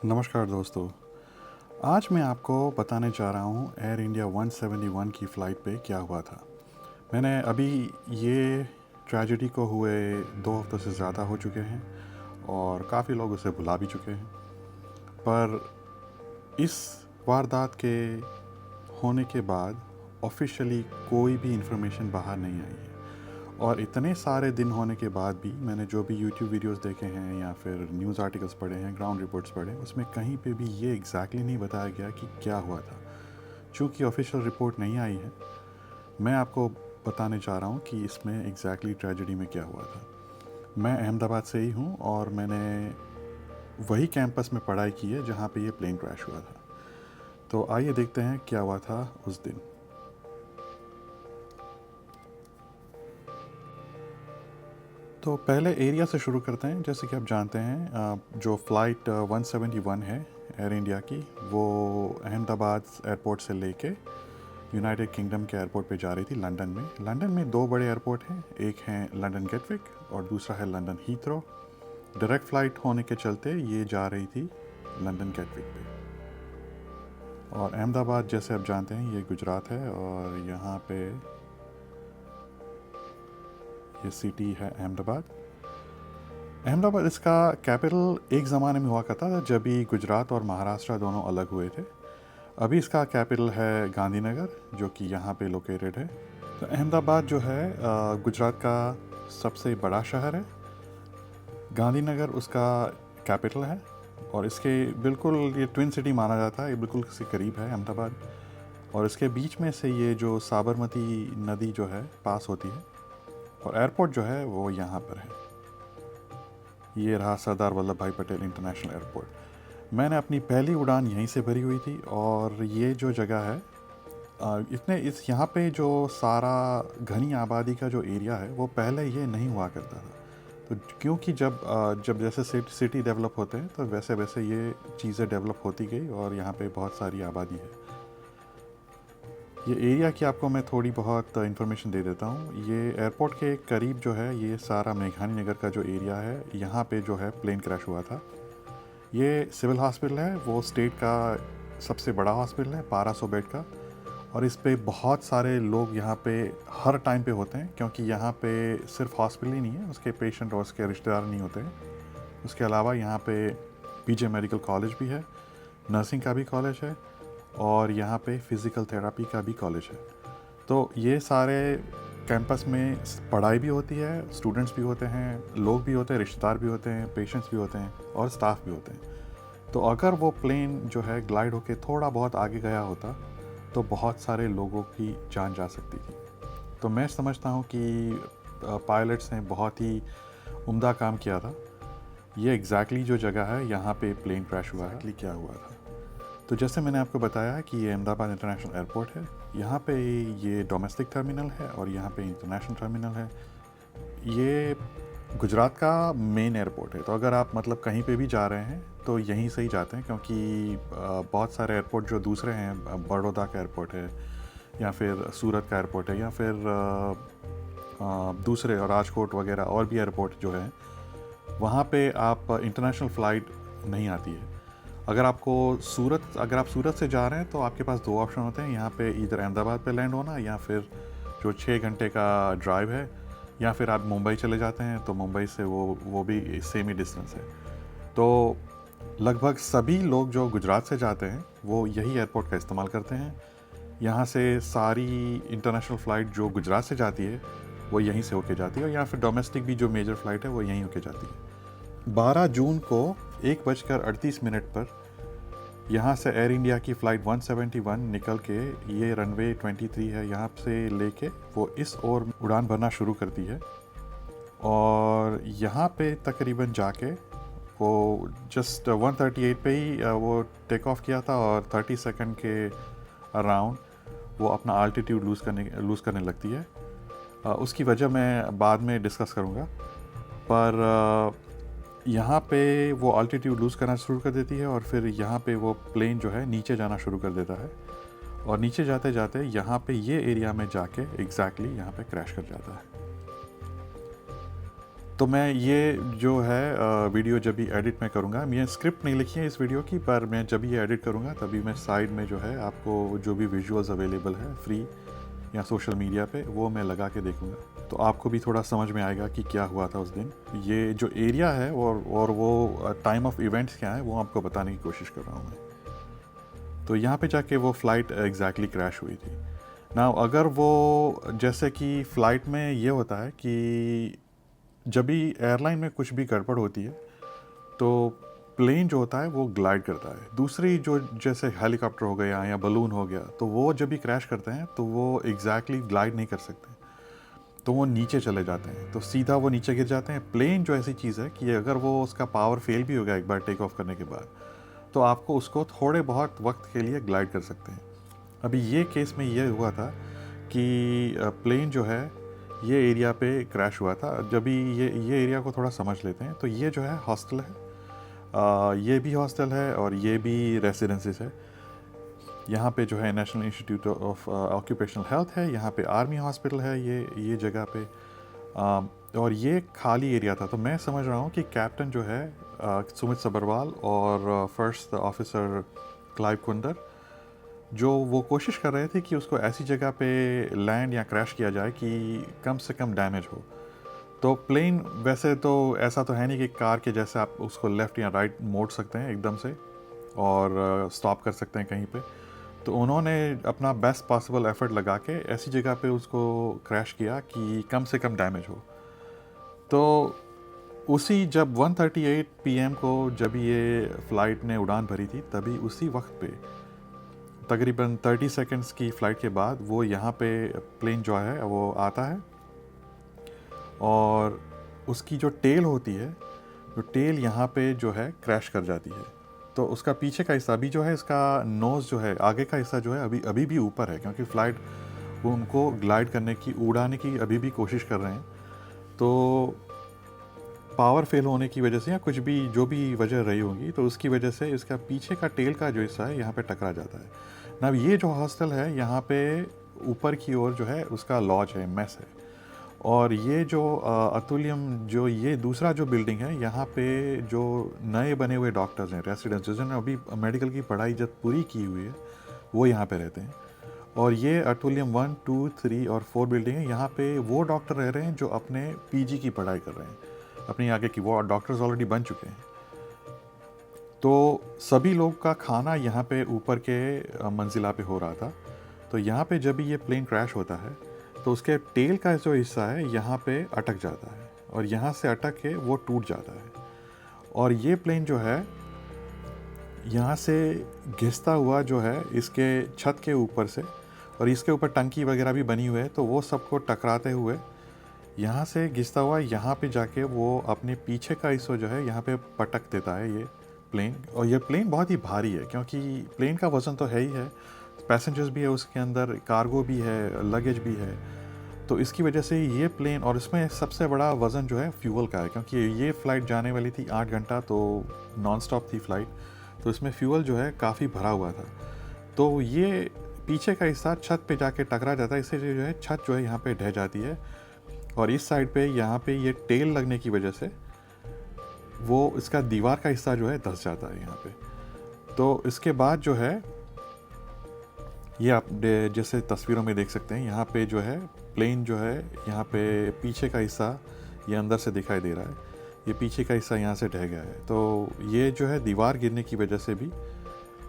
नमस्कार दोस्तों। आज मैं आपको बताने जा रहा हूँ एयर इंडिया 171 की फ़्लाइट पे क्या हुआ था। मैंने अभी ये ट्रेजेडी को हुए 2 हफ्तों से ज़्यादा हो चुके हैं और काफ़ी लोग उसे भुला भी चुके हैं। पर इस वारदात के होने के बाद ऑफिशियली कोई भी इंफॉर्मेशन बाहर नहीं आई है। और इतने सारे दिन होने के बाद भी मैंने जो भी यूट्यूब वीडियोस देखे हैं या फिर न्यूज़ आर्टिकल्स पढ़े हैं, ग्राउंड रिपोर्ट्स पढ़े, उसमें कहीं पे भी ये एग्जैक्टली नहीं बताया गया कि क्या हुआ था। चूँकि ऑफिशियल रिपोर्ट नहीं आई है, मैं आपको बताने जा रहा हूँ कि इसमें एग्जैक्टली ट्रेजेडी में क्या हुआ था। मैं अहमदाबाद से ही हूँ और मैंने वही कैंपस में पढ़ाई की है जहाँ पे ये प्लेन क्रैश हुआ था। तो आइए देखते हैं क्या हुआ था उस दिन। तो पहले एरिया से शुरू करते हैं। जैसे कि आप जानते हैं, जो फ़्लाइट 171 है एयर इंडिया की, वो अहमदाबाद एयरपोर्ट से लेके यूनाइटेड किंगडम के एयरपोर्ट पे जा रही थी लंदन में। लंदन में 2 बड़े एयरपोर्ट हैं, एक है लंदन गेटविक और दूसरा है लंदन हीथ्रो। डायरेक्ट फ़्लाइट होने के चलते ये जा रही थी लंदन गेटविक पे। और अहमदाबाद, जैसे आप जानते हैं, ये गुजरात है और यहाँ पे ये सिटी है अहमदाबाद। अहमदाबाद इसका कैपिटल एक ज़माने में हुआ करता था जब भी गुजरात और महाराष्ट्र दोनों अलग हुए थे। अभी इसका कैपिटल है गांधीनगर, जो कि यहाँ पे लोकेटेड है। तो अहमदाबाद जो है गुजरात का सबसे बड़ा शहर है। गांधीनगर उसका कैपिटल है और इसके बिल्कुल ये ट्विन सिटी माना जाता है, ये बिल्कुल इसके करीब है अहमदाबाद। और इसके बीच में से ये जो साबरमती नदी जो है पास होती है और एयरपोर्ट जो है वो यहाँ पर है। ये रहा सरदार वल्लभ भाई पटेल इंटरनेशनल एयरपोर्ट। मैंने अपनी पहली उड़ान यहीं से भरी हुई थी और ये जो जगह है, यहाँ पे जो सारा घनी आबादी का जो एरिया है वो पहले ये नहीं हुआ करता था। तो क्योंकि जब जैसे सिटी डेवलप होते हैं तो वैसे वैसे ये चीज़ें डेवलप होती गई और यहाँ पे बहुत सारी आबादी है। ये एरिया की आपको मैं थोड़ी बहुत इन्फॉर्मेशन दे देता हूँ। ये एयरपोर्ट के करीब जो है ये सारा मेघानी नगर का जो एरिया है, यहाँ पे जो है प्लेन क्रैश हुआ था। ये सिविल हॉस्पिटल है, वो स्टेट का सबसे बड़ा हॉस्पिटल है, 1200 बेड का। और इस पे बहुत सारे लोग यहाँ पे हर टाइम पे होते हैं, क्योंकि यहाँ पे सिर्फ हॉस्पिटल ही नहीं है, उसके पेशेंट और उसके रिश्तेदार नहीं होते हैं। उसके अलावा यहाँ पे पीजे मेडिकल कॉलेज भी है, नर्सिंग का भी कॉलेज है और यहाँ पे फ़िज़िकल थेरेपी का भी कॉलेज है। तो ये सारे कैंपस में पढ़ाई भी होती है, स्टूडेंट्स भी होते हैं, लोग भी होते हैं, रिश्तेदार भी होते हैं, पेशेंट्स भी होते हैं और स्टाफ भी होते हैं। तो अगर वो प्लेन जो है ग्लाइड होके थोड़ा बहुत आगे गया होता तो बहुत सारे लोगों की जान जा सकती थी। तो मैं समझता हूँ कि पायलट्स ने बहुत ही उम्दा काम किया था। ये एग्जैक्टली जो जगह है यहाँ पे प्लेन क्रैश हुआ है, क्या हुआ था। तो जैसे मैंने आपको बताया कि ये अहमदाबाद इंटरनेशनल एयरपोर्ट है। यहाँ पे ये डोमेस्टिक टर्मिनल है और यहाँ पे इंटरनेशनल टर्मिनल है। ये गुजरात का मेन एयरपोर्ट है। तो अगर आप मतलब कहीं पे भी जा रहे हैं तो यहीं से ही जाते हैं, क्योंकि बहुत सारे एयरपोर्ट जो दूसरे हैं, बड़ौदा का एयरपोर्ट है या फिर सूरत का एयरपोर्ट है या फिर दूसरे और राजकोट वगैरह और भी एयरपोर्ट जो है, वहाँ पे आप इंटरनेशनल फ़्लाइट नहीं आती है। अगर आप सूरत से जा रहे हैं तो आपके पास 2 ऑप्शन होते हैं। यहाँ पे इधर अहमदाबाद पे लैंड होना, या फिर जो 6 घंटे का ड्राइव है, या फिर आप मुंबई चले जाते हैं तो मुंबई से वो भी सेम ही डिस्टेंस है। तो लगभग सभी लोग जो गुजरात से जाते हैं वो यही एयरपोर्ट का इस्तेमाल करते हैं। यहाँ से सारी इंटरनेशनल फ़्लाइट जो गुजरात से जाती है वो यहीं से होके जाती है, और या फिर डोमेस्टिक भी जो मेजर फ़्लाइट है वो यहीं होके जाती है। 12 जून को 1:38 पर यहाँ से एयर इंडिया की फ़्लाइट 171 निकल के ये रनवे 23 है यहाँ से लेके वो इस ओर उड़ान भरना शुरू करती है। और यहाँ पे तकरीबन जाके वो जस्ट 138 पे ही वो टेक ऑफ किया था और 30 सेकंड के अराउंड वो अपना आल्टीट्यूड लूज़ करने लगती है। उसकी वजह मैं बाद में डिस्कस करूँगा। पर यहाँ पे वो अल्टीट्यूड लूज़ करना शुरू कर देती है और फिर यहाँ पे वो प्लेन जो है नीचे जाना शुरू कर देता है और नीचे जाते जाते यहाँ पे ये एरिया में जाके एग्जैक्टली यहाँ पे क्रैश कर जाता है। तो मैं ये जो है वीडियो जब भी एडिट मैं करूँगा, मैं स्क्रिप्ट नहीं लिखी है इस वीडियो की, पर मैं जब भी एडिट करूँगा तभी मैं साइड में जो है आपको जो भी विजुअल्स अवेलेबल है फ्री या सोशल मीडिया पे वो मैं लगा के देखूँगा, तो आपको भी थोड़ा समझ में आएगा कि क्या हुआ था उस दिन। ये जो एरिया है और वो टाइम ऑफ इवेंट्स क्या है वो आपको बताने की कोशिश कर रहा हूँ मैं। तो यहाँ पे जाके वो फ़्लाइट एग्जैक्टली क्रैश हुई थी ना। अगर वो जैसे कि फ़्लाइट में ये होता है कि जब भी एयरलाइन में कुछ भी गड़बड़ होती है तो प्लेन जो होता है वो ग्लाइड करता है। दूसरी जो जैसे हेलीकॉप्टर हो गया या बलून हो गया, तो वो जब भी क्रैश करते हैं तो वो एग्जैक्टली ग्लाइड नहीं कर सकते, तो वो नीचे चले जाते हैं, तो सीधा वो नीचे गिर जाते हैं। प्लेन जो ऐसी चीज़ है कि अगर वो उसका पावर फेल भी हो गया एक बार टेक ऑफ करने के बाद, तो आपको उसको थोड़े बहुत वक्त के लिए ग्लाइड कर सकते हैं। अभी ये केस में ये हुआ था कि प्लेन जो है ये एरिया पे क्रैश हुआ था। जब भी ये एरिया को थोड़ा समझ लेते हैं, तो ये जो है हॉस्टल है, ये भी हॉस्टल है और ये भी रेसिडेंसीज है। यहाँ पे जो है national institute of occupational health है, यहाँ पे आर्मी हॉस्पिटल है ये जगह पे, और ये खाली एरिया था। तो मैं समझ रहा हूँ कि कैप्टन जो है सुमित सबरवाल और फर्स्ट ऑफिसर क्लाइव कुंदर, जो वो कोशिश कर रहे थे कि उसको ऐसी जगह पे लैंड या क्रैश किया जाए कि कम से कम डैमेज हो। तो प्लेन वैसे तो ऐसा तो है नहीं कि कार के जैसे आप उसको लेफ़्ट या राइट मोड़ सकते हैं एकदम से और स्टॉप कर सकते हैं कहीं पे। तो उन्होंने अपना बेस्ट पॉसिबल एफर्ट लगा के ऐसी जगह पे उसको क्रैश किया कि कम से कम डैमेज हो। तो उसी जब 1:38 PM को जब ये फ़्लाइट ने उड़ान भरी थी, तभी उसी वक्त पे तकरीबन 30 सेकंड्स की फ़्लाइट के बाद वो यहाँ पे प्लेन जो है वो आता है और उसकी जो टेल होती है, जो टेल यहाँ पे जो है क्रैश कर जाती है। तो उसका पीछे का हिस्सा अभी जो है, इसका नोज़ जो है, आगे का हिस्सा जो है अभी भी ऊपर है, क्योंकि फ़्लाइट वो उनको ग्लाइड करने की, उड़ाने की अभी भी कोशिश कर रहे हैं। तो पावर फेल होने की वजह से या कुछ भी जो भी वजह रही होगी, तो उसकी वजह से इसका पीछे का टेल का जो हिस्सा है यहाँ पे टकरा जाता है ना। ये जो हॉस्टल है यहाँ पे ऊपर की ओर जो है उसका लॉज है, मेस है। और ये जो अतुल्यम जो ये दूसरा जो बिल्डिंग है, यहाँ पे जो नए बने हुए डॉक्टर्स हैं, रेसिडेंट्स जिन्होंने अभी मेडिकल की पढ़ाई जब पूरी की हुई है, वो यहाँ पे रहते हैं। और ये अतुल्यम 1, 2, 3 और 4 बिल्डिंग है। यहाँ पे वो डॉक्टर रह रहे हैं जो अपने पीजी की पढ़ाई कर रहे हैं, अपनी आगे की, वो डॉक्टर्स ऑलरेडी बन चुके हैं। तो सभी लोग का खाना यहाँ पे ऊपर के मंजिला पे हो रहा था। तो यहाँ पे जब भी ये प्लेन क्रैश होता है, तो उसके टेल का जो हिस्सा है यहाँ पे अटक जाता है और यहाँ से अटक के वो टूट जाता है। और ये प्लेन जो है यहाँ से घिसता हुआ जो है इसके छत के ऊपर से, और इसके ऊपर टंकी वगैरह भी बनी हुई है, तो वो सबको टकराते हुए यहाँ से घिसता हुआ यहाँ पे जाके वो अपने पीछे का हिस्सा जो है यहाँ पे पटक देता है ये प्लेन। और ये प्लेन बहुत ही भारी है, क्योंकि प्लेन का वज़न तो है ही है, पैसेंजर्स भी है उसके अंदर, कार्गो भी है, लगेज भी है। तो इसकी वजह से ये प्लेन, और इसमें सबसे बड़ा वज़न जो है फ्यूल का है, क्योंकि ये फ़्लाइट जाने वाली थी 8 घंटा, तो नॉन स्टॉप थी फ़्लाइट, तो इसमें फ्यूल जो है काफ़ी भरा हुआ था। तो ये पीछे का हिस्सा छत पे जाके टकरा जाता है, इससे जो है छत जो है यहाँ पे ढह जाती है, और इस साइड पे यहाँ पे ये टेल लगने की वजह से वो इसका दीवार का हिस्सा जो है धंस जाता है यहाँ पे। तो इसके बाद जो है ये आप जैसे तस्वीरों में देख सकते हैं, यहाँ पे जो है प्लेन जो है यहाँ पे पीछे का हिस्सा ये अंदर से दिखाई दे रहा है, ये पीछे का हिस्सा यहाँ से ढह गया है। तो ये जो है दीवार गिरने की वजह से भी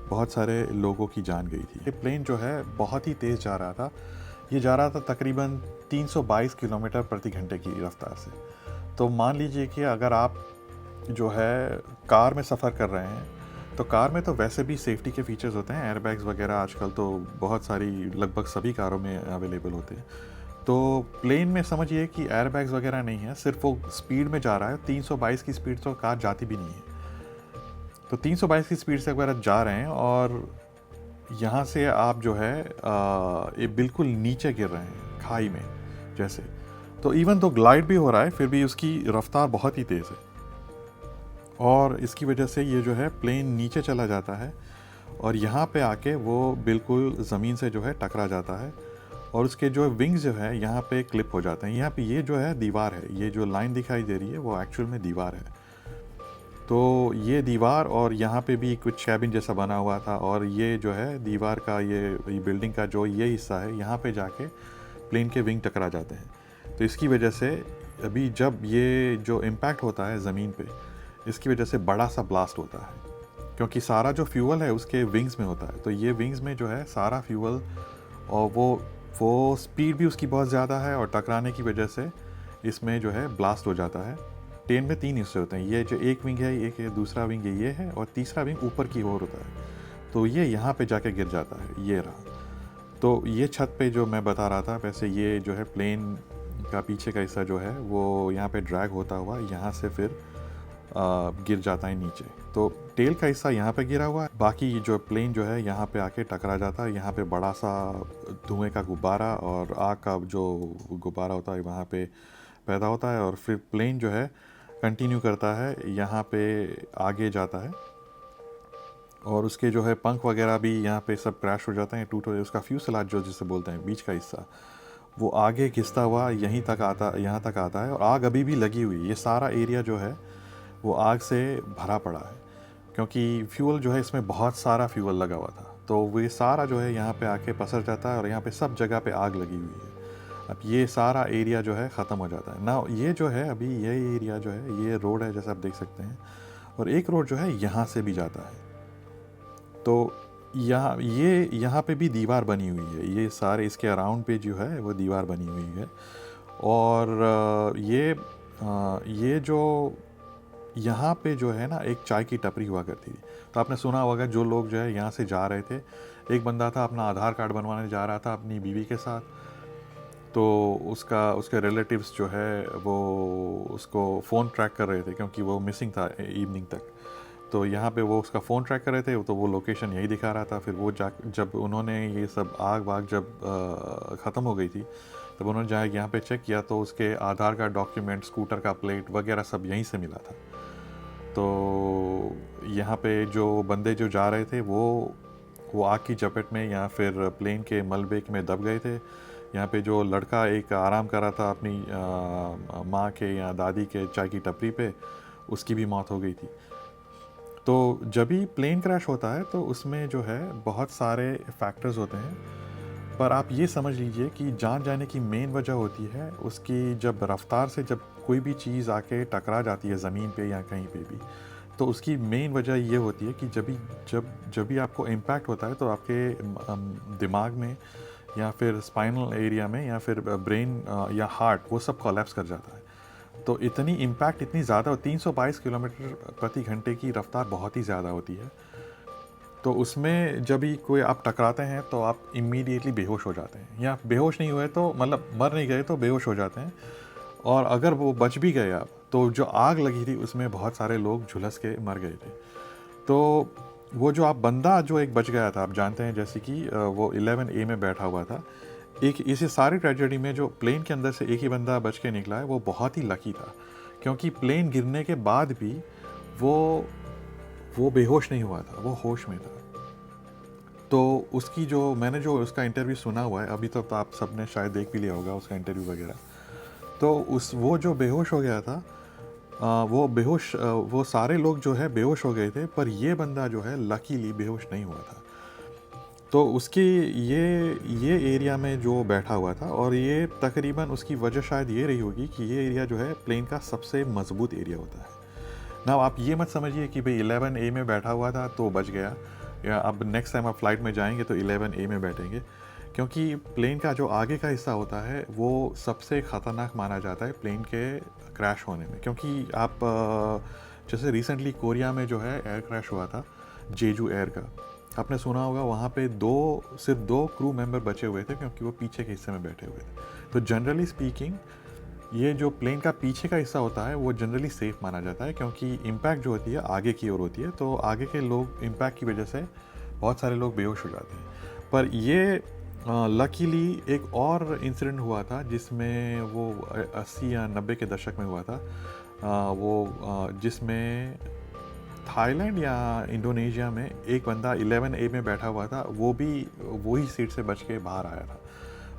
बहुत सारे लोगों की जान गई थी। ये प्लेन जो है बहुत ही तेज़ जा रहा था, ये जा रहा था तकरीबन 322 किलोमीटर प्रति घंटे की रफ्तार से। तो मान लीजिए कि अगर आप जो है कार में सफ़र कर रहे हैं, तो कार में तो वैसे भी सेफ्टी के फीचर्स होते हैं, एयरबैग्स वगैरह आजकल तो बहुत सारी, लगभग सभी कारों में अवेलेबल होते हैं। तो प्लेन में समझिए कि एयरबैग्स वगैरह नहीं है, सिर्फ वो स्पीड में जा रहा है। 322 की स्पीड तो कार जाती भी नहीं है। तो 322 की स्पीड से अगर आप जा रहे हैं और यहाँ से आप जो है ये बिल्कुल नीचे गिर रहे हैं खाई में जैसे, तो इवन तो ग्लाइड भी हो रहा है, फिर भी उसकी रफ्तार बहुत ही तेज़ है, और इसकी वजह से ये जो है प्लेन नीचे चला जाता है और यहाँ पे आके वो बिल्कुल ज़मीन से जो है टकरा जाता है। और उसके जो विंग्स जो है यहाँ पे क्लिप हो जाते हैं। यहाँ पे ये जो है दीवार है, ये जो लाइन दिखाई दे रही है वो एक्चुअल में दीवार है। तो ये दीवार और यहाँ पे भी कुछ कैबिन जैसा बना हुआ था, और ये जो है दीवार का ये बिल्डिंग का जो ये हिस्सा है, यहाँ पे जाके प्लेन के विंग टकरा जाते हैं। तो इसकी वजह से अभी जब ये जो इम्पैक्ट होता है ज़मीन पे, इसकी वजह से बड़ा सा ब्लास्ट होता है, क्योंकि सारा जो फ्यूल है उसके विंग्स में होता है। तो ये विंग्स में जो है सारा फ्यूल, और वो स्पीड भी उसकी बहुत ज़्यादा है, और टकराने की वजह से इसमें जो है ब्लास्ट हो जाता है। ट्रेन में 3 हिस्से होते हैं, ये जो एक विंग है, एक है दूसरा विंग ये है, और तीसरा विंग ऊपर की ओर होता है। तो ये यहाँ पे जाके गिर जाता है, ये रहा। तो ये छत पे जो मैं बता रहा था, वैसे ये जो है प्लेन का पीछे का हिस्सा जो है वो यहाँ पे ड्रैग होता हुआ यहाँ से फिर गिर जाता है नीचे। तो टेल का हिस्सा यहाँ पे गिरा हुआ है, बाकी जो प्लेन जो है यहाँ पे आके टकरा जाता है। यहाँ पे बड़ा सा धुएं का गुब्बारा और आग का जो गुब्बारा होता है वहाँ पे पैदा होता है, और फिर प्लेन जो है कंटिन्यू करता है, यहाँ पे आगे जाता है, और उसके जो है पंख वगैरह भी यहाँ पे सब क्रैश हो जाते हैं, टूट हो, उसका फ्यूसलाज जो जिसे बोलते हैं बीच का हिस्सा, वो आगे घिसता हुआ यहीं तक आता, यहाँ तक आता है। और आग अभी भी लगी हुई, ये सारा एरिया जो है वो आग से भरा पड़ा है, क्योंकि फ्यूल जो है इसमें बहुत सारा फ्यूल लगा हुआ था। तो वो ये सारा जो है यहाँ पे आके पसर जाता है, और यहाँ पे सब जगह पे आग लगी हुई है। अब ये सारा एरिया जो है ख़त्म हो जाता है ना। ये जो है अभी ये एरिया जो है, ये रोड है जैसे आप देख सकते हैं, और एक रोड जो है यहाँ से भी जाता है। तो यहाँ पे भी दीवार बनी हुई है, ये सारे इसके अराउंड पे जो है वो दीवार बनी हुई है। और ये जो यहाँ पे जो है ना, एक चाय की टपरी हुआ करती थी। तो आपने सुना होगा, जो लोग जो है यहाँ से जा रहे थे, एक बंदा था अपना आधार कार्ड बनवाने जा रहा था अपनी बीवी के साथ, तो उसके रिलेटिव्स जो है वो उसको फ़ोन ट्रैक कर रहे थे, क्योंकि वो मिसिंग था इवनिंग तक। तो यहाँ पे वो उसका फ़ोन ट्रैक कर रहे थे, तो वो लोकेशन यही दिखा रहा था। फिर वो जब उन्होंने ये सब आग वाग जब ख़त्म हो गई थी, तब उन्होंने जहाँ यहाँ पे चेक किया, तो उसके आधार कार्ड डॉक्यूमेंट, स्कूटर का प्लेट वगैरह सब यहीं से मिला था। तो यहाँ पे जो बंदे जो जा रहे थे वो आग की चपेट में या फिर प्लेन के मलबे में दब गए थे। यहाँ पे जो लड़का एक आराम कर रहा था अपनी माँ के या दादी के चाय की टपरी पे, उसकी भी मौत हो गई थी। तो जब भी प्लेन क्रैश होता है तो उसमें जो है बहुत सारे फैक्टर्स होते हैं, पर आप ये समझ लीजिए कि जान जाने की मेन वजह होती है उसकी जब रफ्तार से जब कोई भी चीज़ आके टकरा जाती है ज़मीन पे या कहीं पे भी, तो उसकी मेन वजह ये होती है कि जब भी आपको इम्पैक्ट होता है तो आपके दिमाग में या फिर स्पाइनल एरिया में या फिर ब्रेन या हार्ट, वो सब कोलैप्स कर जाता है। तो इतनी इम्पैक्ट इतनी ज़्यादा, 322 किलोमीटर प्रति घंटे की रफ्तार बहुत ही ज़्यादा होती है। तो उसमें जब भी कोई आप टकराते हैं तो आप इमीडिएटली बेहोश हो जाते हैं, या बेहोश नहीं हुए तो मतलब मर नहीं गए तो बेहोश हो जाते हैं। और अगर वो बच भी गए आप, तो जो आग लगी थी उसमें बहुत सारे लोग झुलस के मर गए थे। तो वो जो आप बंदा जो एक बच गया था, आप जानते हैं जैसे कि वो 11A में बैठा हुआ था। एक इस सारी ट्रेजेडी में जो प्लेन के अंदर से एक ही बंदा बच के निकला है, वो बहुत ही लकी था, क्योंकि प्लेन गिरने के बाद भी वो बेहोश नहीं हुआ था, वो होश में था। तो उसकी जो मैंने जो उसका इंटरव्यू सुना हुआ है अभी, तो आप सबने शायद देख भी लिया होगा उसका इंटरव्यू वगैरह। तो वो जो बेहोश हो गया था, वो सारे लोग जो है बेहोश हो गए थे, पर ये बंदा जो है लकीली बेहोश नहीं हुआ था। तो उसकी ये एरिया में जो बैठा हुआ था, और ये तकरीबन उसकी वजह शायद ये रही होगी कि ये एरिया जो है प्लेन का सबसे मजबूत एरिया होता है ना। आप ये मत समझिए कि भाई 11A में बैठा हुआ था तो बच गया, या अब नेक्स्ट टाइम आप फ्लाइट में जाएंगे तो 11A में बैठेंगे, क्योंकि प्लेन का जो आगे का हिस्सा होता है वो सबसे ख़तरनाक माना जाता है प्लेन के क्रैश होने में। क्योंकि आप जैसे रिसेंटली कोरिया में जो है एयर क्रैश हुआ था, जेजू एयर का, आपने सुना होगा, वहाँ पे सिर्फ दो क्रू मेंबर बचे हुए थे, क्योंकि वो पीछे के हिस्से में बैठे हुए थे। तो जनरली स्पीकिंग ये जो प्लेन का पीछे का हिस्सा होता है वो जनरली सेफ़ माना जाता है, क्योंकि इम्पैक्ट जो होती है आगे की ओर होती है, तो आगे के लोग इम्पैक्ट की वजह से बहुत सारे लोग बेहोश हो जाते हैं। पर ये लकीली एक और इंसिडेंट हुआ था जिसमें वो 80 या 90 के दशक में हुआ था, जिसमें थाईलैंड या इंडोनेशिया में एक बंदा 11A में बैठा हुआ था, वो भी वही सीट से बच के बाहर आया था।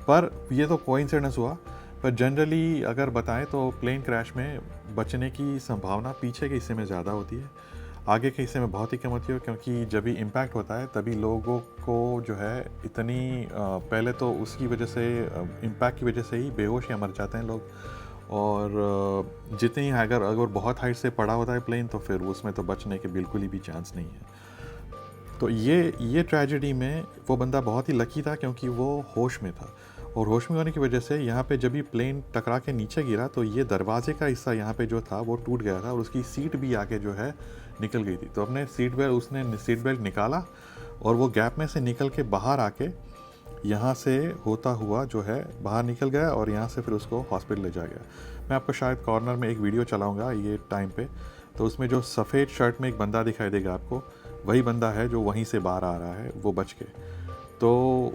पर ये तो कोइंसिडेंस हुआ, पर जनरली अगर बताएं तो प्लेन क्रैश में बचने की संभावना पीछे के हिस्से में ज़्यादा होती है, आगे के हिस्से में बहुत ही कम होती है, क्योंकि जब भी इम्पैक्ट होता है तभी लोगों को जो है इतनी पहले तो उसकी वजह से इम्पैक्ट की वजह से ही बेहोश या मर जाते हैं लोग, और जितनी अगर बहुत हाइट से पड़ा होता है प्लेन तो फिर उसमें तो बचने के बिल्कुल ही भी चांस नहीं है। तो ये ट्रेजेडी में वो बंदा बहुत ही लकी था क्योंकि वो होश में था, और होश में होने की वजह से यहाँ पे जब भी प्लेन टकरा के नीचे गिरा तो ये दरवाजे का हिस्सा यहाँ पे जो था वो टूट गया था, और उसकी सीट भी आके जो है निकल गई थी। तो उसने सीट बेल्ट निकाला और वो गैप में से निकल के बाहर आके यहाँ से होता हुआ जो है बाहर निकल गया, और यहाँ से फिर उसको हॉस्पिटल ले जाया गया। मैं आपको शायद कॉर्नर में एक वीडियो चलाऊँगा ये टाइम पे, तो उसमें जो सफ़ेद शर्ट में एक बंदा दिखाई देगा आपको, वही बंदा है जो वहीं से बाहर आ रहा है, वो बच के। तो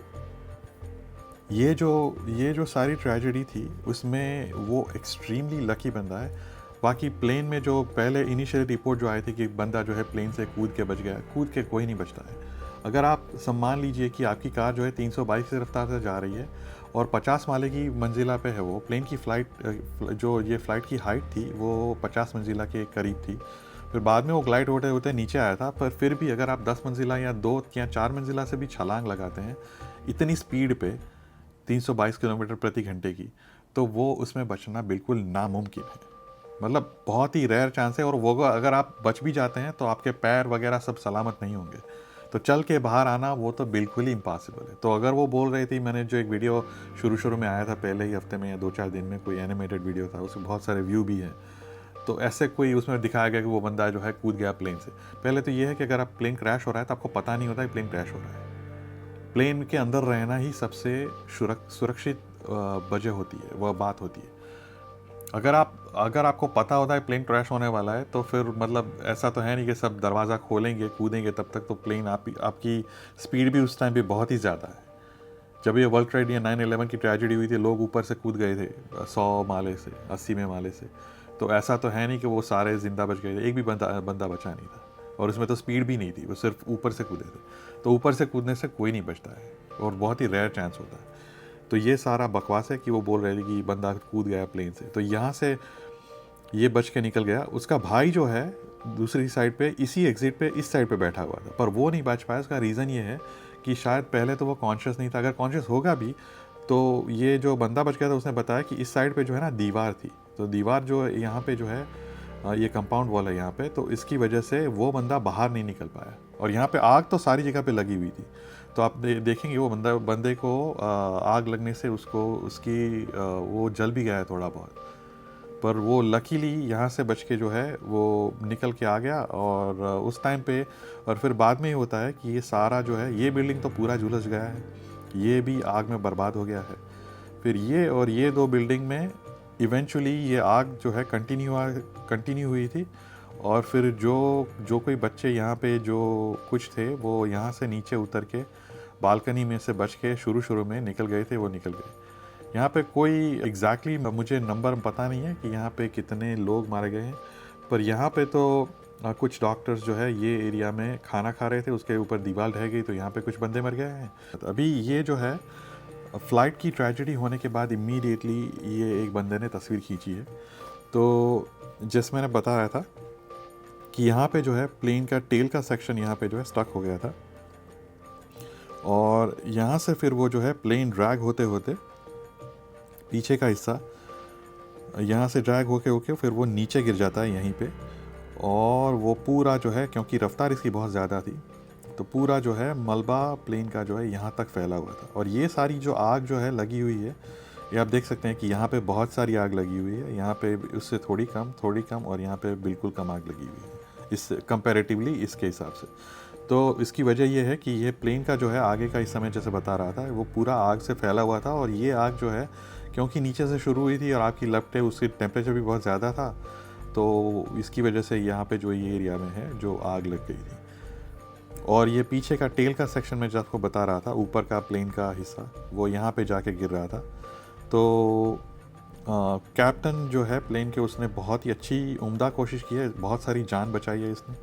ये जो सारी ट्रेजेडी थी उसमें वो एक्सट्रीमली लकी बंदा है। बाकी प्लेन में जो पहले इनिशियल रिपोर्ट जो आई थी कि बंदा जो है प्लेन से कूद के बच गया, कूद के कोई नहीं बचता है। अगर आप सम्मान लीजिए कि आपकी कार जो है 322 की रफ्तार से जा रही है और 50 माले की मंजिला पे है, वो प्लेन की फ़्लाइट की हाइट थी वो 50 मंजिला के करीब थी, फिर बाद में वो ग्लाइड होते होते नीचे आया था। पर फिर भी अगर आप 10 मंजिला या 2 या 4 मंजिला से भी छलांग लगाते हैं इतनी स्पीड पे 322 किलोमीटर प्रति घंटे की, तो वो उसमें बचना बिल्कुल नामुमकिन है। मतलब बहुत ही रेयर चांस है, और वो अगर आप बच भी जाते हैं तो आपके पैर वगैरह सब सलामत नहीं होंगे, तो चल के बाहर आना वो तो बिल्कुल ही इम्पॉसिबल है। तो अगर वो बोल रही थी, मैंने जो एक वीडियो शुरू में आया था पहले ही हफ्ते में या 2-4 दिन में, कोई एनिमेटेड वीडियो था, उसमें बहुत सारे व्यू भी हैं, तो ऐसे कोई उसमें दिखाया गया कि वो बंदा जो है कूद गया प्लेन से। पहले तो ये है कि अगर आप प्लेन क्रैश हो रहा है तो आपको पता नहीं होता है प्लेन क्रैश हो रहा है। प्लेन के अंदर रहना ही सबसे सुरक्षित वजह होती है, वह बात होती है। अगर आपको पता होता है प्लेन क्रैश होने वाला है तो फिर मतलब ऐसा तो है नहीं कि सब दरवाज़ा खोलेंगे कूदेंगे, तब तक तो प्लेन आपकी स्पीड भी उस टाइम पे बहुत ही ज़्यादा है। जब ये वर्ल्ड ट्रेड या 9/11 की ट्रेजेडी हुई थी, लोग ऊपर से कूद गए थे 100 माले से, 80वें माले से, तो ऐसा तो है नहीं कि वो सारे ज़िंदा बच गए थे, एक भी बंदा बचा नहीं था, और उसमें तो स्पीड भी नहीं थी, वो सिर्फ ऊपर से कूदे थे। तो ऊपर से कूदने से कोई नहीं बचता है, और बहुत ही रेयर चांस होता है। तो ये सारा बकवास है कि वो बोल रहे थे कि बंदा कूद गया प्लेन से, तो यहाँ से ये बच के निकल गया। उसका भाई जो है दूसरी साइड पे, इसी एग्जिट पे इस साइड पे बैठा हुआ था, पर वो नहीं बच पाया। उसका रीज़न ये है कि शायद पहले तो वो कॉन्शियस नहीं था, अगर कॉन्शियस होगा भी तो ये जो बंदा बच गया था उसने बताया कि इस साइड पे जो है ना दीवार थी, तो दीवार जो यहाँ पे जो है ये कंपाउंड वॉल है यहाँ पे, तो इसकी वजह से वो बंदा बाहर नहीं निकल पाया। और यहाँ पे आग तो सारी जगह पे लगी हुई थी, तो आप देखेंगे वो बंदे को आग लगने से वो जल भी गया है थोड़ा बहुत, पर वो लकीली यहाँ से बच के जो है वो निकल के आ गया। और उस टाइम पे, और फिर बाद में ही होता है कि ये सारा जो है, ये बिल्डिंग तो पूरा झुलस गया है, ये भी आग में बर्बाद हो गया है। फिर ये 2 बिल्डिंग में इवेंचुअली ये आग जो है कंटिन्यू हुई थी, और फिर जो कोई बच्चे यहाँ पे जो कुछ थे वो यहाँ से नीचे उतर के बालकनी में से बच के शुरू में निकल गए थे, वो निकल गए। यहाँ पे कोई एग्जैक्टली मुझे नंबर पता नहीं है कि यहाँ पे कितने लोग मारे गए हैं, पर यहाँ पे तो कुछ डॉक्टर्स जो है ये एरिया में खाना खा रहे थे, उसके ऊपर दीवार ढह गई, तो यहाँ पे कुछ बंदे मर गए हैं। अभी ये जो है फ़्लाइट की ट्रेजेडी होने के बाद इमीडिएटली ये एक बंदे ने तस्वीर खींची है, तो जिसमें मैंने बताया था कि यहाँ पे जो है प्लेन का टेल का सेक्शन यहाँ पे जो है स्टक हो गया था, और यहाँ से फिर वो जो है प्लेन ड्रैग होते होते पीछे का हिस्सा यहाँ से ड्रैग होके फिर वो नीचे गिर जाता है यहीं पे, और वो पूरा जो है, क्योंकि रफ्तार इसकी बहुत ज़्यादा थी, तो पूरा जो है मलबा प्लेन का जो है यहाँ तक फैला हुआ था। और ये सारी जो आग जो है लगी हुई है, ये आप देख सकते हैं कि यहाँ पे बहुत सारी आग लगी हुई है, यहाँ पे उससे थोड़ी कम, और यहाँ पे बिल्कुल कम आग लगी हुई है इस कंपैरेटिवली इसके हिसाब से। तो इसकी वजह ये है कि ये प्लेन का जो है आगे का इस समय जैसे बता रहा था वो पूरा आग से फैला हुआ था, और ये आग जो है क्योंकि नीचे से शुरू हुई थी और आग की लपटें, उसकी टेम्परेचर भी बहुत ज़्यादा था, तो इसकी वजह से यहाँ पे जो ये एरिया में है जो आग लग गई थी। और ये पीछे का टेल का सेक्शन में जो आपको बता रहा था, ऊपर का प्लेन का हिस्सा वो यहाँ पे जाके गिर रहा था। तो कैप्टन जो है प्लेन के, उसने बहुत ही अच्छी उम्दा कोशिश की है, बहुत सारी जान बचाई है इसने।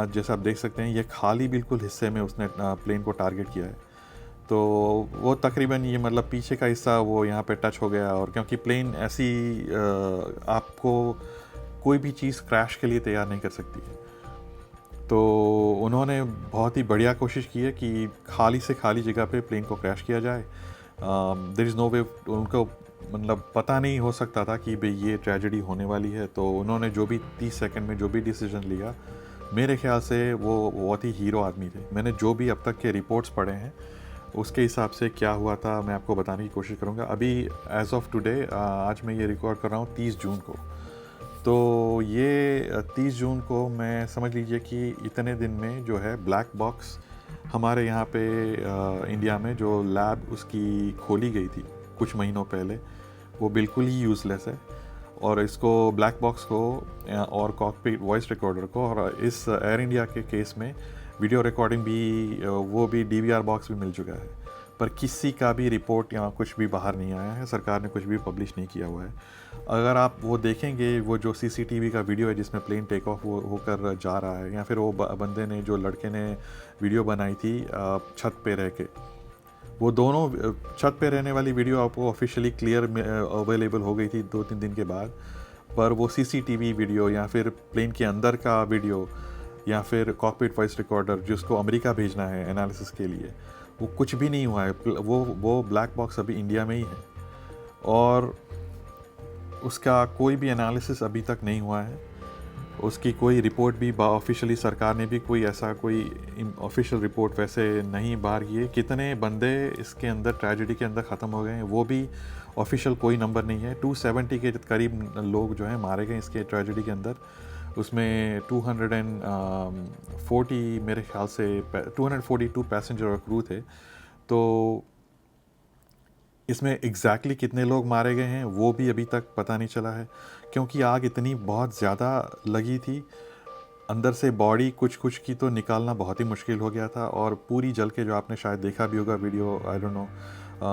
जैसे आप देख सकते हैं ये खाली बिल्कुल हिस्से में उसने प्लेन को टारगेट किया है, तो वो तकरीबन ये मतलब पीछे का हिस्सा वो यहाँ पे टच हो गया, और क्योंकि प्लेन ऐसी आपको कोई भी चीज़ क्रैश के लिए तैयार नहीं कर सकती है, तो उन्होंने बहुत ही बढ़िया कोशिश की है कि खाली से खाली जगह पे प्लेन को क्रैश किया जाए। देयर इज़ नो वे, उनको मतलब पता नहीं हो सकता था कि भाई ये ट्रेजेडी होने वाली है, तो उन्होंने जो भी 30 सेकंड में जो भी डिसीजन लिया, मेरे ख्याल से वो बहुत ही हीरो आदमी थे। मैंने जो भी अब तक के रिपोर्ट्स पढ़े हैं उसके हिसाब से क्या हुआ था मैं आपको बताने की कोशिश करूँगा। अभी एज़ ऑफ टुडे, आज मैं ये रिकॉर्ड कर रहा हूँ 30 जून को, तो ये 30 जून को मैं समझ लीजिए कि इतने दिन में जो है ब्लैक बॉक्स हमारे यहाँ पे इंडिया में जो लैब उसकी खोली गई थी कुछ महीनों पहले, वो बिल्कुल ही यूज़लेस है। और इसको ब्लैक बॉक्स को और कॉकपिट वॉइस रिकॉर्डर को, और इस एयर इंडिया के केस में वीडियो रिकॉर्डिंग भी, वो भी डीवीआर बॉक्स भी मिल चुका है, पर किसी का भी रिपोर्ट या कुछ भी बाहर नहीं आया है, सरकार ने कुछ भी पब्लिश नहीं किया हुआ है। अगर आप वो देखेंगे, वो जो सीसीटीवी का वीडियो है जिसमें प्लेन टेक ऑफ होकर जा रहा है, या फिर वो बंदे ने, जो लड़के ने वीडियो बनाई थी छत पे रह के, वो दोनों छत पे रहने वाली वीडियो आपको ऑफिशियली क्लियर अवेलेबल हो गई थी 2-3 दिन के बाद, पर वो सीसीटीवी वीडियो या फिर प्लेन के अंदर का वीडियो या फिर कॉकपिट वॉइस रिकॉर्डर जिसको अमेरिका भेजना है एनालिसिस के लिए, वो कुछ भी नहीं हुआ है। वो ब्लैक बॉक्स अभी इंडिया में ही है, और उसका कोई भी एनालिसिस अभी तक नहीं हुआ है। उसकी कोई रिपोर्ट भी ऑफिशियली सरकार ने भी कोई ऐसा कोई ऑफिशियल रिपोर्ट वैसे नहीं बाहर की है। कितने बंदे इसके अंदर ट्रेजेडी के अंदर ख़त्म हो गए हैं वो भी ऑफिशियल कोई नंबर नहीं है। 270 के करीब लोग जो हैं मारे गए इसके ट्रेजेडी के अंदर, उसमें 240 मेरे ख्याल से 242 पैसेंजर और क्रू थे। तो इसमें एग्जैक्टली कितने लोग मारे गए हैं वो भी अभी तक पता नहीं चला है, क्योंकि आग इतनी बहुत ज़्यादा लगी थी, अंदर से बॉडी कुछ कुछ की तो निकालना बहुत ही मुश्किल हो गया था, और पूरी जल के, जो आपने शायद देखा भी होगा वीडियो, आई डोंट नो,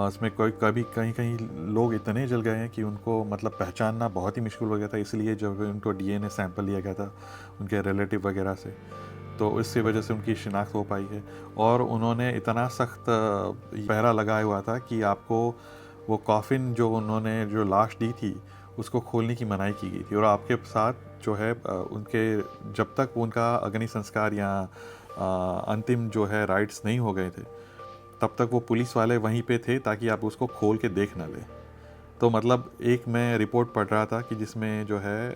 उसमें कोई कभी कहीं कहीं लोग इतने जल गए हैं कि उनको मतलब पहचानना बहुत ही मुश्किल हो गया था। इसलिए जब उनको डीएनए सैंपल लिया गया था उनके रिलेटिव वगैरह से, तो इससे वजह से उनकी शिनाख्त हो पाई है। और उन्होंने इतना सख्त पहरा लगाया हुआ था कि आपको वो कॉफ़िन जो उन्होंने जो लाश दी थी उसको खोलने की मनाही की गई थी, और आपके साथ जो है उनके जब तक उनका अग्नि संस्कार या अंतिम जो है राइट्स नहीं हो गए थे तब तक वो पुलिस वाले वहीं पे थे ताकि आप उसको खोल के देख ना लें। तो मतलब एक मैं रिपोर्ट पढ़ रहा था कि जिसमें जो है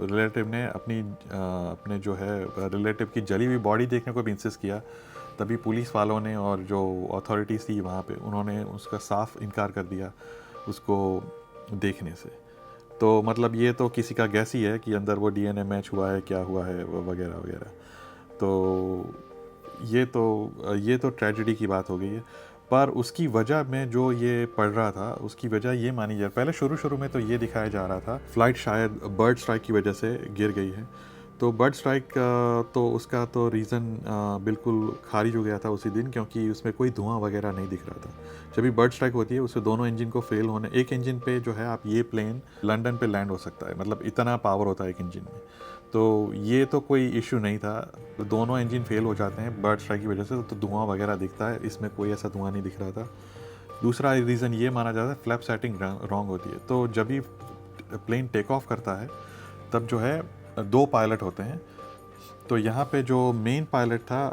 रिलेटिव ने अपने जो है रिलेटिव की जली हुई बॉडी देखने को भी इंसिस्ट किया, तभी पुलिस वालों ने और जो अथॉरिटीज़ थी वहाँ पे उन्होंने उसका साफ इनकार कर दिया उसको देखने से। तो मतलब ये तो किसी का गैस ही है कि अंदर वो डीएनए मैच हुआ है, क्या हुआ है, वगैरह वगैरह। तो ये तो ट्रेजेडी की बात हो गई है। पर उसकी वजह में जो ये पढ़ रहा था, उसकी वजह ये मानी जा, पहले शुरू में तो ये दिखाया जा रहा था फ़्लाइट शायद बर्ड स्ट्राइक की वजह से गिर गई है। तो बर्ड स्ट्राइक तो उसका तो रीज़न बिल्कुल खारिज हो गया था उसी दिन, क्योंकि उसमें कोई धुआं वगैरह नहीं दिख रहा था। जब भी बर्ड स्ट्राइक होती है उससे दोनों इंजन को फेल होने, एक इंजन पे जो है आप ये प्लेन लंदन पे लैंड हो सकता है, मतलब इतना पावर होता है एक इंजन में। तो ये तो कोई इशू नहीं था, तो दोनों इंजन फेल हो जाते हैं बर्ड स्ट्राइक की वजह से, तो धुआं वगैरह दिखता है, इसमें कोई ऐसा धुआं नहीं दिख रहा था। दूसरा रीज़न ये माना जाता है फ्लैप सेटिंग रॉन्ग होती है। तो जब भी प्लेन टेक ऑफ करता है तब जो है 2 पायलट होते हैं। तो यहाँ पे जो मेन पायलट था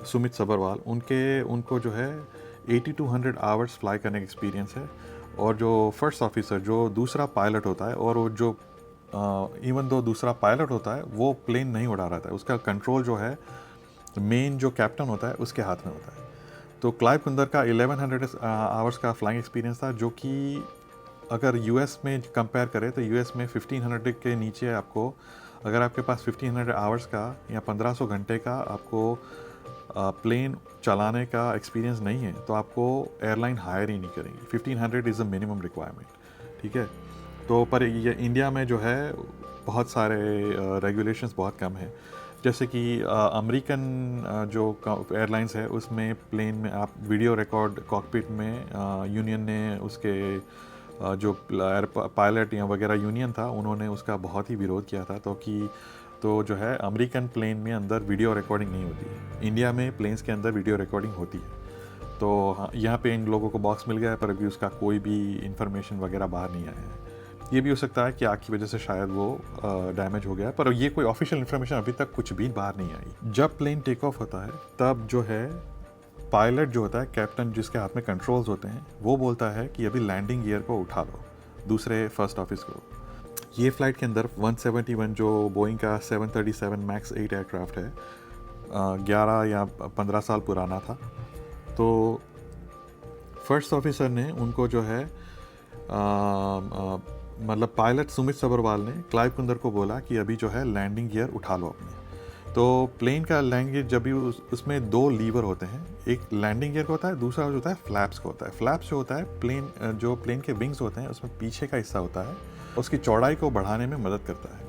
सुमित सबरवाल, उनको जो है 8200 आवर्स फ्लाई करने का एक्सपीरियंस है। और जो फर्स्ट ऑफिसर जो दूसरा पायलट होता है, और वो जो इवन दो दूसरा पायलट होता है वो प्लेन नहीं उड़ा रहा था, उसका कंट्रोल जो है मेन जो कैप्टन होता है उसके हाथ में होता है। तो क्लाइव कुंदर का 1100 आवर्स का फ्लाइंग एक्सपीरियंस था, जो कि अगर यूएस में कंपेयर करें तो यूएस में 1500 के नीचे आपको, अगर आपके पास 1500 आवर्स का या 1500 घंटे का आपको प्लेन चलाने का एक्सपीरियंस नहीं है तो आपको एयरलाइन हायर ही नहीं करेंगी। 1500 इज़ अ मिनिमम रिक्वायरमेंट, ठीक है। तो पर ये इंडिया में जो है बहुत सारे रेगुलेशंस बहुत कम है, जैसे कि अमेरिकन जो एयरलाइंस है उसमें प्लेन में आप वीडियो रिकॉर्ड कॉकपिट में यूनियन ने उसके जो पायलट या वगैरह यूनियन था उन्होंने उसका बहुत ही विरोध किया था। तो जो है अमेरिकन प्लेन में अंदर वीडियो रिकॉर्डिंग नहीं होती है, इंडिया में प्लेन्स के अंदर वीडियो रिकॉर्डिंग होती है। तो हाँ, यहाँ पे इन लोगों को बॉक्स मिल गया है पर अभी उसका कोई भी इंफॉर्मेशन वगैरह बाहर नहीं आया है। ये भी हो सकता है कि आग की वजह से शायद वो डैमेज हो गया है, पर ये कोई ऑफिशियल इन्फॉर्मेशन अभी तक कुछ भी बाहर नहीं आई। जब प्लेन टेक ऑफ होता है तब जो है पायलट जो होता है, कैप्टन जिसके हाथ में कंट्रोल्स होते हैं, वो बोलता है कि अभी लैंडिंग गियर को उठा लो, दूसरे फर्स्ट ऑफिस को। ये फ़्लाइट के अंदर 171 जो बोइंग का 737 मैक्स 8 एयरक्राफ्ट है, 11 या 15 साल पुराना था। तो फर्स्ट ऑफिसर ने उनको जो है मतलब पायलट सुमित सब्रवाल ने क्लाइव कुंदर को बोला कि अभी जो है लैंडिंग गियर उठा लो अपने। तो प्लेन का लैंडिंग गियर जब भी उसमें दो लीवर होते हैं, एक लैंडिंग गियर का होता है, दूसरा जो होता है फ्लैप्स का होता है। फ्लैप्स जो होता है प्लेन के विंग्स होते हैं, उसमें पीछे का हिस्सा होता है, उसकी चौड़ाई को बढ़ाने में मदद करता है।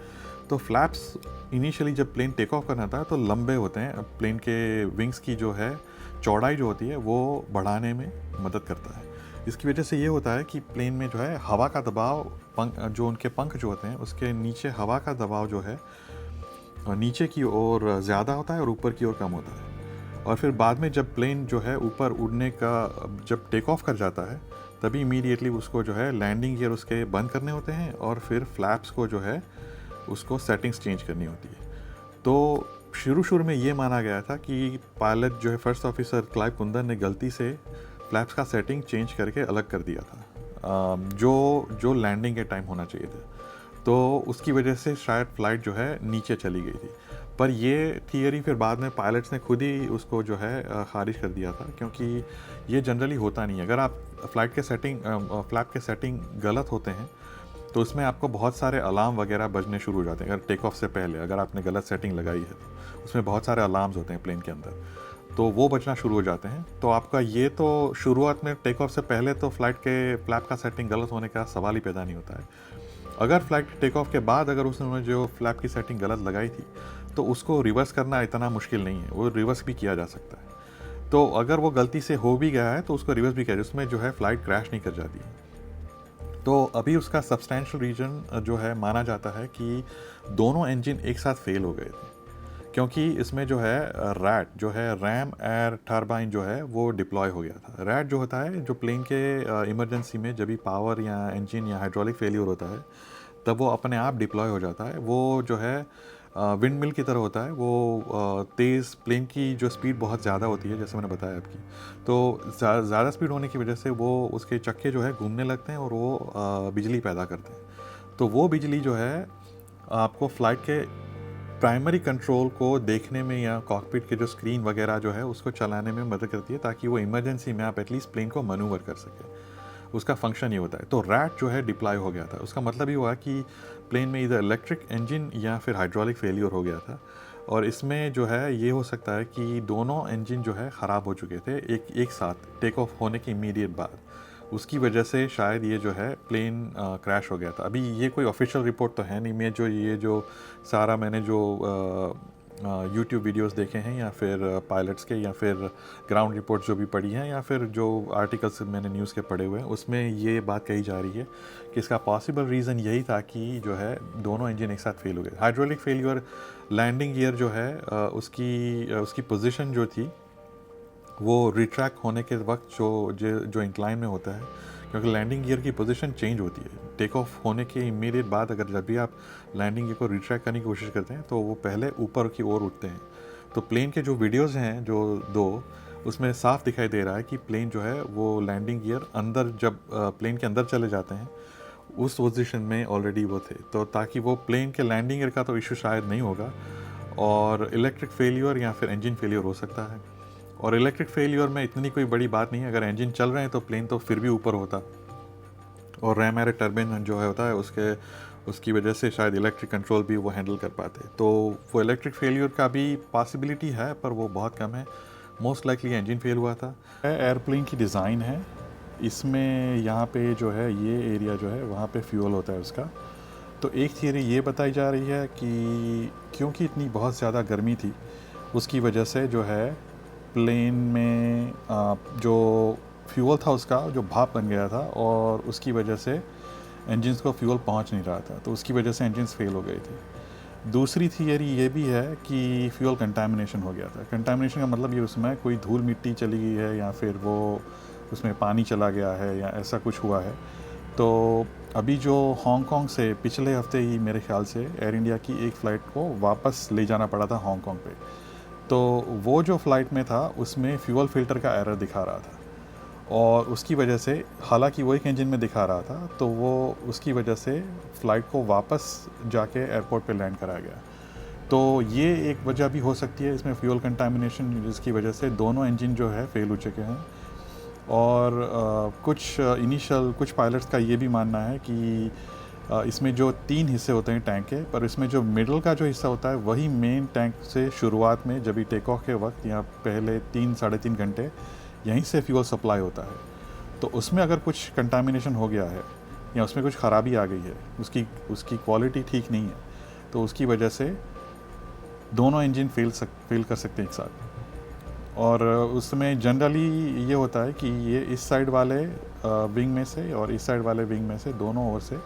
तो फ्लैप्स इनिशियली जब प्लेन टेक ऑफ करना था तो लंबे होते हैं, प्लेन के विंग्स की जो है चौड़ाई जो होती है वो बढ़ाने में मदद करता है। इसकी वजह से ये होता है कि प्लेन में जो है हवा का दबाव, जो उनके पंख जो होते हैं उसके नीचे हवा का दबाव जो है नीचे की ओर ज़्यादा होता है और ऊपर की ओर कम होता है। और फिर बाद में जब प्लेन जो है ऊपर उड़ने का जब टेक ऑफ कर जाता है तभी इमीडिएटली उसको जो है लैंडिंग गियर उसके बंद करने होते हैं और फिर फ्लैप्स को जो है उसको सेटिंग्स चेंज करनी होती है। तो शुरू में ये माना गया था कि पायलट जो है फर्स्ट ऑफिसर क्लाइव कुंदर ने गलती से फ्लैप्स का सेटिंग चेंज करके अलग कर दिया था, जो लैंडिंग के टाइम होना चाहिए था। तो उसकी वजह से शायद फ़्लाइट जो है नीचे चली गई थी। पर ये थियरी फिर बाद में पायलट्स ने खुद ही उसको जो है खारिज कर दिया था, क्योंकि ये जनरली होता नहीं है। अगर आप फ्लाइट के फ्लैप के सेटिंग गलत होते हैं तो उसमें आपको बहुत सारे अलार्म वगैरह बजने शुरू हो जाते हैं। अगर टेक ऑफ से पहले अगर आपने गलत सेटिंग लगाई है तो उसमें बहुत सारे अलार्म्स होते हैं प्लेन के अंदर, तो वो बजना शुरू हो जाते हैं। तो आपका ये तो शुरुआत में टेक ऑफ से पहले तो फ्लाइट के फ्लैप का सेटिंग गलत होने का सवाल ही पैदा नहीं होता है। अगर फ्लाइट टेक ऑफ के बाद अगर उसने जो फ्लैप की सेटिंग गलत लगाई थी तो उसको रिवर्स करना इतना मुश्किल नहीं है, वो रिवर्स भी किया जा सकता है। तो अगर वो गलती से हो भी गया है तो उसको रिवर्स भी किया, जिसमें जो है फ़्लाइट क्रैश नहीं कर जाती है। तो अभी उसका सब्सटैंशियल रीज़न जो है माना जाता है कि दोनों इंजन एक साथ फेल हो गए थे, क्योंकि इसमें जो है रैट जो है रैम एयर टर्बाइन जो है वो डिप्लॉय हो गया था। रैट जो होता है जो प्लेन के इमरजेंसी में जब भी पावर या इंजन या हाइड्रोलिक फेलियर होता है तब वो अपने आप डिप्लॉय हो जाता है। वो जो है विंड मिल की तरह होता है, वो तेज़ प्लेन की जो स्पीड बहुत ज़्यादा होती है जैसे मैंने बताया आपकी, तो ज़्यादा स्पीड होने की वजह से वो उसके चक्के जो है घूमने लगते हैं और वो बिजली पैदा करते हैं। तो वो बिजली जो है आपको फ्लाइट के प्राइमरी कंट्रोल को देखने में या कॉकपिट के जो स्क्रीन वगैरह जो है उसको चलाने में मदद करती है, ताकि वो इमरजेंसी में आप एटलीस्ट प्लेन को मनूवर कर सके। उसका फंक्शन ये होता है। तो रैट जो है डिप्लॉय हो गया था, उसका मतलब ये हुआ कि प्लेन में इधर इलेक्ट्रिक इंजन या फिर हाइड्रोलिक फेलियर हो गया था, और इसमें जो है ये हो सकता है कि दोनों इंजन जो है ख़राब हो चुके थे एक साथ टेक ऑफ होने के इमीडिएट बाद। उसकी वजह से शायद ये जो है प्लेन क्रैश हो गया था। अभी ये कोई ऑफिशियल रिपोर्ट तो है नहीं, मैं जो सारा मैंने जो यूट्यूब वीडियोस देखे हैं या फिर पायलट्स के या फिर ग्राउंड रिपोर्ट जो भी पढ़ी हैं या फिर जो आर्टिकल्स मैंने न्यूज़ के पढ़े हुए हैं, उसमें ये बात कही जा रही है कि इसका पॉसिबल रीज़न यही था कि जो है दोनों इंजन एक साथ फेल हो गए। हाइड्रोलिक फेलियर, लैंडिंग गियर जो है उसकी पोजीशन जो थी वो रिट्रैक्ट होने के वक्त जो इंक्लाइन में होता है, क्योंकि लैंडिंग गियर की पोजीशन चेंज होती है टेक ऑफ होने के इमीडिएट बाद। अगर जब भी आप लैंडिंग गियर को रिट्रैक्ट करने की कोशिश करते हैं तो वो पहले ऊपर की ओर उठते हैं। तो प्लेन के जो वीडियोस हैं जो दो, उसमें साफ दिखाई दे रहा है कि प्लेन जो है वो लैंडिंग गियर अंदर जब प्लेन के अंदर चले जाते हैं उस पोजीशन में ऑलरेडी वो थे, तो ताकि वो प्लेन के लैंडिंग गियर का तो इशू शायद नहीं होगा, और इलेक्ट्रिक फेलियर या फिर इंजन फेलियर हो सकता है। और इलेक्ट्रिक फेलियर में इतनी कोई बड़ी बात नहीं है, अगर इंजन चल रहे हैं तो प्लेन तो फिर भी ऊपर होता, और रैम एयर टर्बाइन जो है होता है उसकी वजह से शायद इलेक्ट्रिक कंट्रोल भी वो हैंडल कर पाते। तो वो इलेक्ट्रिक फेलियर का भी पॉसिबिलिटी है, पर वो बहुत कम है। मोस्ट लाइकली इंजन फेल हुआ था। एयरप्लेन की डिज़ाइन है, इसमें यहाँ पे जो है ये एरिया जो है वहाँ पे फ्यूल होता है उसका। तो एक थियरी ये बताई जा रही है कि क्योंकि इतनी बहुत ज़्यादा गर्मी थी उसकी वजह से जो है प्लेन में जो फ्यूल था उसका जो भाप बन गया था, और उसकी वजह से इंजन्स को फ्यूल पहुंच नहीं रहा था, तो उसकी वजह से इंजन्स फेल हो गए थे। दूसरी थियरी ये भी है कि फ्यूल कंटामिनेशन हो गया था। कंटामिनेशन का मतलब ये उसमें कोई धूल मिट्टी चली गई है या फिर वो उसमें पानी चला गया है या ऐसा कुछ हुआ है। तो अभी जो हांगकांग से पिछले हफ्ते ही मेरे ख्याल से एयर इंडिया की एक फ़्लाइट को वापस ले जाना पड़ा था हांगकांग पे। तो वो जो फ़्लाइट में था उसमें फ्यूल फ़िल्टर का एरर दिखा रहा था और उसकी वजह से, हालांकि वो एक इंजन में दिखा रहा था, तो वो उसकी वजह से फ़्लाइट को वापस जाके एयरपोर्ट पे लैंड कराया गया। तो ये एक वजह भी हो सकती है इसमें फ्यूल कंटामिनेशन, जिसकी वजह से दोनों इंजन जो है फेल हो चुके हैं। और कुछ इनिशियल कुछ पायलट्स का ये भी मानना है कि इसमें जो 3 हिस्से होते हैं टैंक के, पर इसमें जो मिडल का जो हिस्सा होता है वही मेन टैंक से शुरुआत में जब भी टेक ऑफ के वक्त या पहले 3-3.5 घंटे यहीं से फ्यूल सप्लाई होता है। तो उसमें अगर कुछ कंटामिनेशन हो गया है या उसमें कुछ ख़राबी आ गई है, उसकी उसकी क्वालिटी ठीक नहीं है, तो उसकी वजह से दोनों इंजन फेल कर सकते हैं एक साथ। और उसमें जनरली ये होता है कि ये इस साइड वाले विंग में से और इस साइड वाले विंग में से दोनों ओर से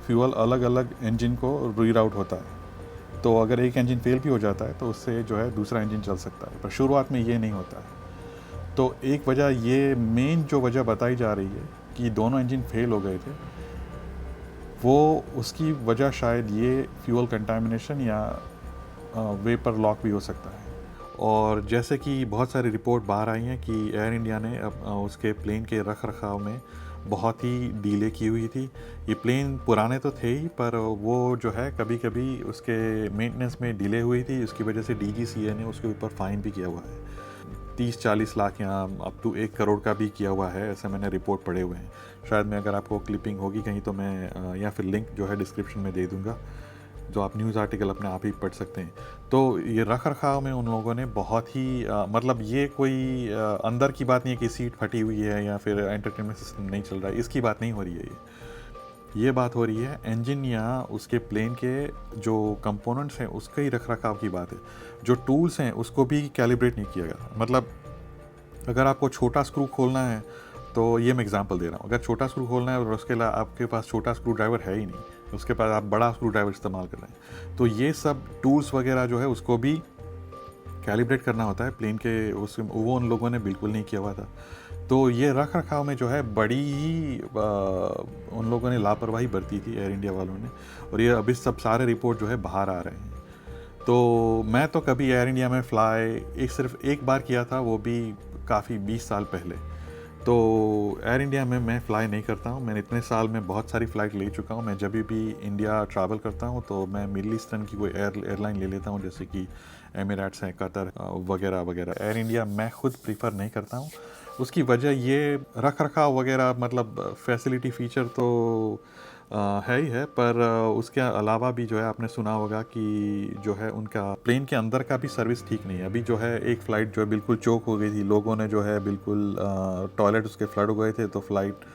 फ्यूल अलग अलग इंजन को रीराउट होता है। तो अगर एक इंजन फेल भी हो जाता है तो उससे जो है दूसरा इंजन चल सकता है, पर शुरुआत में ये नहीं होता है। तो एक वजह, ये मेन जो वजह बताई जा रही है कि दोनों इंजन फेल हो गए थे, वो उसकी वजह शायद ये फ्यूल कंटामिनेशन या वेपर लॉक भी हो सकता है। और जैसे कि बहुत सारी रिपोर्ट बाहर आई हैं कि एयर इंडिया ने अब उसके प्लेन के रख रखाव में बहुत ही डीले की हुई थी। ये प्लेन पुराने तो थे ही, पर वो जो है कभी कभी उसके मेंटेनेंस में डिले हुई थी। उसकी वजह से DGCA ने उसके ऊपर फ़ाइन भी किया हुआ है, 30-40 लाख या अप टू 1 करोड़ का भी किया हुआ है, ऐसे मैंने रिपोर्ट पढ़े हुए हैं। शायद मैं, अगर आपको क्लिपिंग होगी कहीं तो मैं या फिर लिंक जो है डिस्क्रिप्शन में दे दूँगा, जो आप न्यूज़ आर्टिकल अपने आप ही पढ़ सकते हैं। तो ये रख रखाव में उन लोगों ने बहुत ही मतलब ये कोई अंदर की बात नहीं है कि सीट फटी हुई है या फिर एंटरटेनमेंट सिस्टम नहीं चल रहा है, इसकी बात नहीं हो रही है। ये बात हो रही है इंजन या उसके प्लेन के जो कंपोनेंट्स हैं उसके ही रख रखाव की बात है। जो टूल्स हैं उसको भी कैलिब्रेट नहीं किया गया। मतलब अगर आपको छोटा स्क्रू खोलना है, तो ये मैं एग्जांपल दे रहा हूँ, अगर छोटा स्क्रू खोलना है और उसके लिए आपके पास छोटा स्क्रू ड्राइवर है ही नहीं, उसके पास आप बड़ा स्क्रू ड्राइवर इस्तेमाल कर रहे हैं, तो ये सब टूल्स वगैरह जो है उसको भी कैलिब्रेट करना होता है प्लेन के। वो उन लोगों ने बिल्कुल नहीं किया हुआ था। तो ये रख रखाव में जो है बड़ी ही उन लोगों ने लापरवाही बरती थी एयर इंडिया वालों ने, और ये अभी सब सारे रिपोर्ट जो है बाहर आ रहे हैं। तो मैं तो कभी एयर इंडिया में फ्लाई सिर्फ एक बार किया था, वो भी काफ़ी 20 साल पहले। तो एयर इंडिया में मैं फ़्लाई नहीं करता हूँ। मैंने इतने साल में बहुत सारी फ़्लाइट ले चुका हूँ। मैं जब भी इंडिया ट्रैवल करता हूँ तो मैं मिडल ईस्टर्न की कोई एयरलाइन ले लेता हूँ, जैसे कि एमिरेट्स हैं, कतर वगैरह वगैरह। एयर इंडिया मैं खुद प्रीफर नहीं करता हूँ। उसकी वजह ये रख रखाव वगैरह, मतलब फैसिलिटी फ़ीचर तो है ही है, पर उसके अलावा भी जो है आपने सुना होगा कि जो है उनका प्लेन के अंदर का भी सर्विस ठीक नहीं है। अभी जो है एक फ़्लाइट जो है बिल्कुल चोक हो गई थी, लोगों ने जो है बिल्कुल टॉयलेट उसके फ्लड हो गए थे, तो फ़्लाइट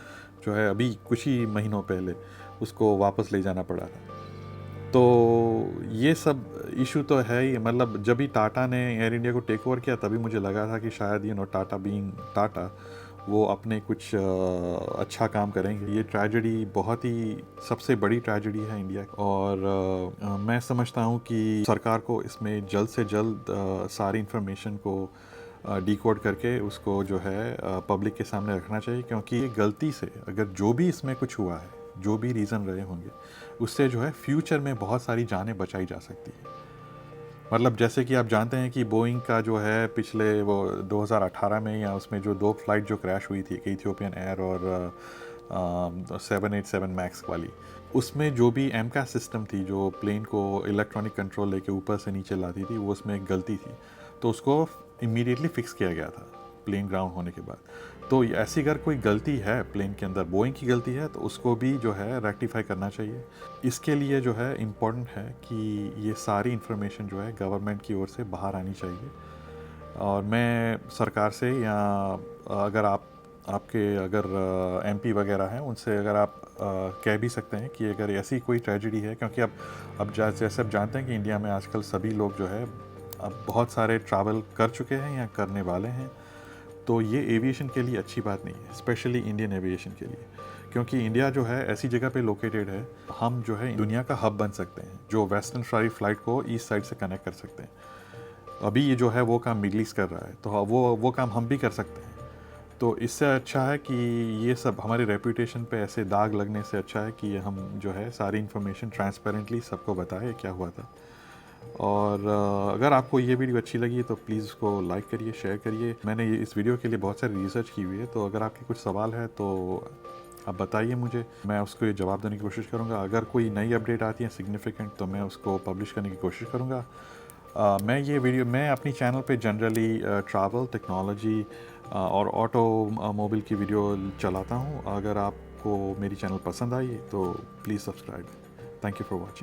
जो है अभी कुछ ही महीनों पहले उसको वापस ले जाना पड़ा था। तो ये सब इशू तो है ही। मतलब जब भी टाटा ने एयर इंडिया को टेक ओवर किया तभी मुझे लगा था कि शायद टाटा बीइंग टाटा, वो अपने कुछ अच्छा काम करेंगे। ये ट्रेजेडी बहुत ही सबसे बड़ी ट्रेजेडी है इंडिया की, और मैं समझता हूँ कि सरकार को इसमें जल्द से जल्द सारी इन्फॉर्मेशन को डिकोड करके उसको जो है पब्लिक के सामने रखना चाहिए, क्योंकि ये गलती से अगर जो भी इसमें कुछ हुआ है, जो भी रीज़न रहे होंगे, उससे जो है फ्यूचर में बहुत सारी जानें बचाई जा सकती है। मतलब जैसे कि आप जानते हैं कि बोइंग का जो है पिछले वो 2018 में या उसमें जो 2 फ्लाइट जो क्रैश हुई थी, एक इथियोपियन एयर और 787 मैक्स वाली, उसमें जो भी एमका सिस्टम थी जो प्लेन को इलेक्ट्रॉनिक कंट्रोल लेके ऊपर से नीचे लाती थी, वो उसमें एक गलती थी, तो उसको इमीडिएटली फिक्स किया गया था प्लेन ग्राउंड होने के बाद। तो ऐसी अगर कोई गलती है प्लेन के अंदर, बोइंग की गलती है, तो उसको भी जो है रेक्टिफाई करना चाहिए। इसके लिए जो है इम्पॉर्टेंट है कि ये सारी इन्फॉर्मेशन जो है गवर्नमेंट की ओर से बाहर आनी चाहिए। और मैं सरकार से, या अगर आपके अगर MP वगैरह हैं, उनसे अगर आप कह भी सकते हैं कि अगर ऐसी कोई ट्रेजेडी है, क्योंकि अब जैसे आप जानते हैं कि इंडिया में आजकल सभी लोग जो है अब बहुत सारे ट्रैवल कर चुके हैं या करने वाले हैं, तो ये एविएशन के लिए अच्छी बात नहीं है, स्पेशली इंडियन एविएशन के लिए, क्योंकि इंडिया जो है ऐसी जगह पे लोकेटेड है, हम जो है दुनिया का हब बन सकते हैं, जो वेस्टर्न सारी फ्लाइट को ईस्ट साइड से कनेक्ट कर सकते हैं। अभी ये जो है वो काम मिडल ईस्ट कर रहा है, तो वो काम हम भी कर सकते हैं। तो इससे अच्छा है कि ये सब हमारे रेपुटेशन पे ऐसे दाग लगने से अच्छा है कि हम जो है सारी इन्फॉर्मेशन ट्रांसपेरेंटली सबको बताए क्या हुआ था। और अगर आपको ये वीडियो अच्छी लगी तो प्लीज़ उसको लाइक करिए, शेयर करिए। मैंने इस वीडियो के लिए बहुत सारी रिसर्च की हुई है, तो अगर आपके कुछ सवाल है तो आप बताइए मुझे, मैं उसको जवाब देने की कोशिश करूँगा। अगर कोई नई अपडेट आती है सिग्निफिकेंट तो मैं उसको पब्लिश करने की कोशिश करूँगा। मैं अपनी चैनल पे जनरली ट्रैवल, टेक्नोलॉजी और ऑटो मोबाइल की वीडियो चलाता हूँ। अगर आपको मेरी चैनल पसंद आई तो please subscribe. Thank you for watching.